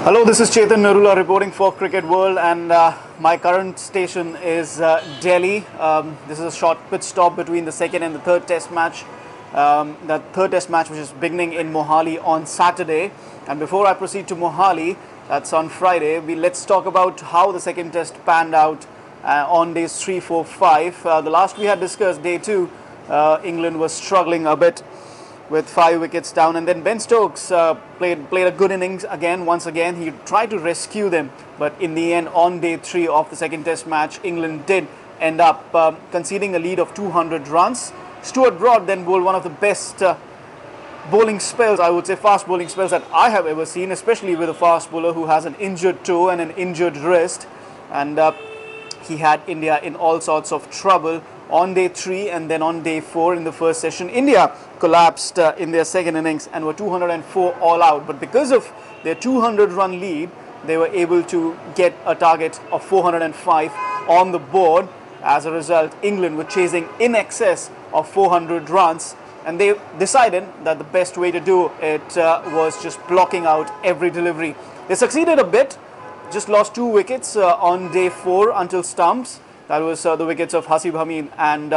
Hello, this is Chetan Narula reporting for Cricket World, and my current station is Delhi. This is a short pit stop between the second and the third test match. The third test match, which is beginning in Mohali on Saturday. And before I proceed to Mohali, that's on Friday, let's talk about how the second test panned out on days 3, 4, 5. The last we had discussed, day 2, England was struggling a bit with 5 wickets down, and then Ben Stokes played a good innings once again. He tried to rescue them, but in the end, on day 3 of the second test match, England did end up conceding a lead of 200 runs. Stuart Broad then bowled one of the best bowling spells, I would say fast bowling spells, that I have ever seen, especially with a fast bowler who has an injured toe and an injured wrist, and he had India in all sorts of trouble on day 3. And then on day 4 in the first session, India collapsed in their second innings and were 204 all out. But because of their 200 run lead, they were able to get a target of 405 on the board. As a result, England were chasing in excess of 400 runs, and they decided that the best way to do it was just blocking out every delivery. They succeeded a bit, just lost 2 wickets on day 4 until stumps. That was the wickets of Hasib Hamid and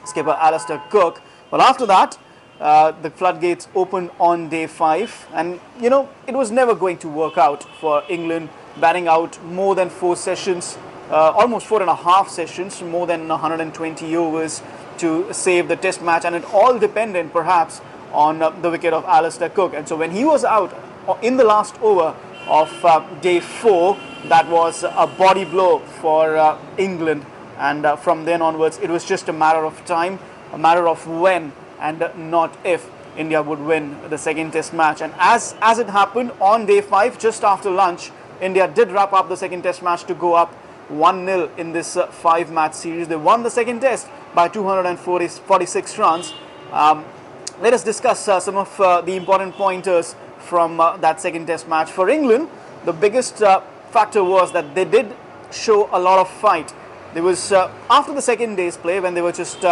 skipper Alistair Cook. But after that, the floodgates opened on day 5, and it was never going to work out for England, batting out more than 4 sessions, almost 4.5 sessions, more than 120 overs to save the test match, and it all depended perhaps on the wicket of Alistair Cook. And so when he was out in the last over of day 4, that was a body blow for England, and from then onwards it was just a matter of time, a matter of when and not if India would win the second test match. And as it happened on day 5, just after lunch, India did wrap up the second test match to go up 1-0 in this 5-match series. They won the second test by 246 runs. Let us discuss some of the important pointers from that second test match. For England, the biggest factor was that they did show a lot of fight. There was after the second day's play, when they were just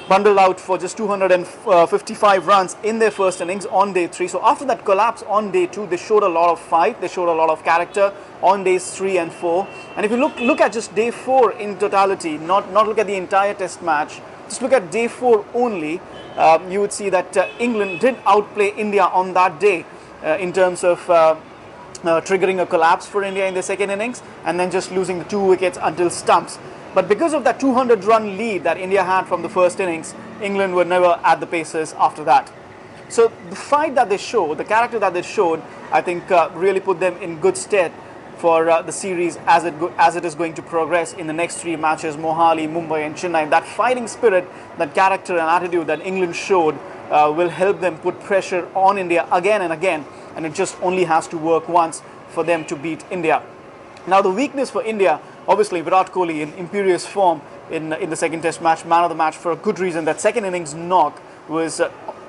bundled out for just 255 runs in their first innings on day 3. So after that collapse on day 2, they showed a lot of fight, they showed a lot of character on days 3 and 4. And if you look at just day 4 in totality, not look at the entire test match, just look at day 4 only, you would see that England did outplay India on that day in terms of triggering a collapse for India in the second innings, and then just losing the 2 wickets until stumps. But because of that 200 run lead that India had from the first innings, England were never at the paces after that. So the fight that they showed, the character that they showed, I think really put them in good stead for the series as it is going to progress in the next 3 matches, Mohali, Mumbai and Chennai. That fighting spirit, that character and attitude that England showed will help them put pressure on India again and again, and it just only has to work once for them to beat India. Now the weakness for India, obviously Virat Kohli in imperious form in the second test match, man of the match for a good reason. That second innings knock was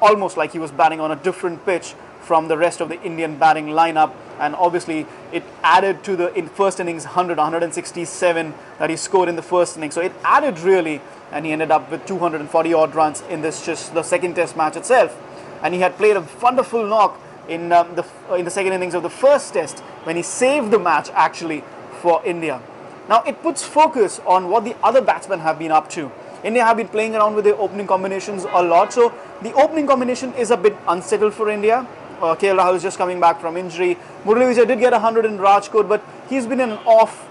almost like he was batting on a different pitch from the rest of the Indian batting lineup, and obviously it added to the first innings 167 that he scored in the first innings. So it added really, and he ended up with 240 odd runs in this just the second test match itself. And he had played a wonderful knock in the second innings of the first test when he saved the match actually for India. Now it puts focus on what the other batsmen have been up to. India have been playing around with their opening combinations a lot, so the opening combination is a bit unsettled for India. KL Rahul is just coming back from injury. Muralitharan did get 100 in Rajkot, but he's been in an off,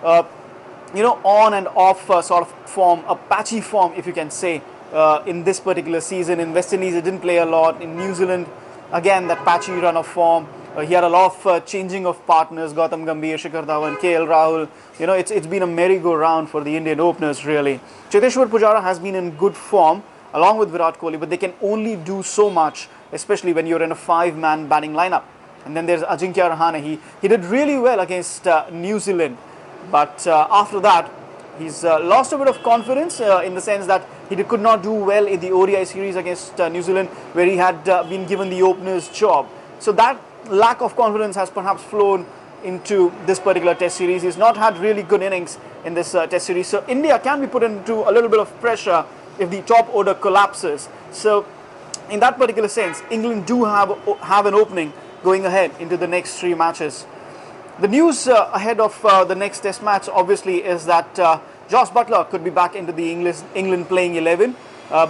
on and off sort of form, a patchy form if you can say, in this particular season. In West Indies he didn't play a lot. In New Zealand, again that patchy run of form. He had a lot of changing of partners, Gautam Gambhir, Shikhar Dhawan, KL Rahul. It's been a merry-go-round for the Indian openers really. Cheteshwar Pujara has been in good form along with Virat Kohli, but they can only do so much, especially when you're in a 5-man batting lineup. And then there's Ajinkya Rahane. He did really well against New Zealand, but after that he's lost a bit of confidence in the sense that he could not do well in the ODI series against New Zealand, where he had been given the opener's job. So that lack of confidence has perhaps flown into this particular test series. He's not had really good innings in this test series. So India can be put into a little bit of pressure if the top order collapses. So in that particular sense, England do have an opening going ahead into the next 3 matches. The news ahead of the next Test match, obviously, is that Josh Buttler could be back into the England playing 11.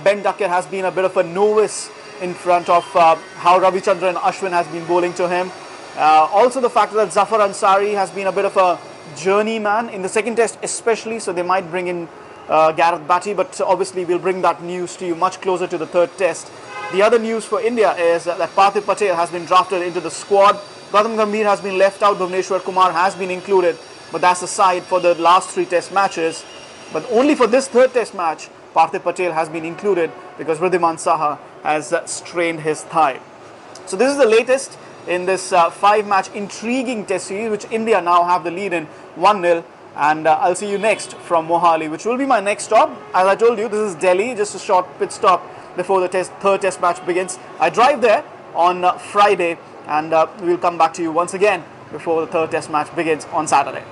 Ben Duckett has been a bit of a novice in front of how Ravichandran Ashwin has been bowling to him. Also the fact that Zafar Ansari has been a bit of a journeyman in the second Test especially, so they might bring in Gareth Batty, but obviously we'll bring that news to you much closer to the third Test. The other news for India is that Parthiv Patel has been drafted into the squad. Gautam Gambhir has been left out, Bhuvneshwar Kumar has been included, but that's aside for the last 3 Test matches. But only for this third Test match, Parthiv Patel has been included because Wriddhiman Saha has strained his thigh. So this is the latest in this 5-match intriguing Test series, which India now have the lead in 1-0. And I'll see you next from Mohali, which will be my next stop. As I told you, this is Delhi, just a short pit stop before the third Test match begins. I drive there on Friday, and we'll come back to you once again before the third Test match begins on Saturday.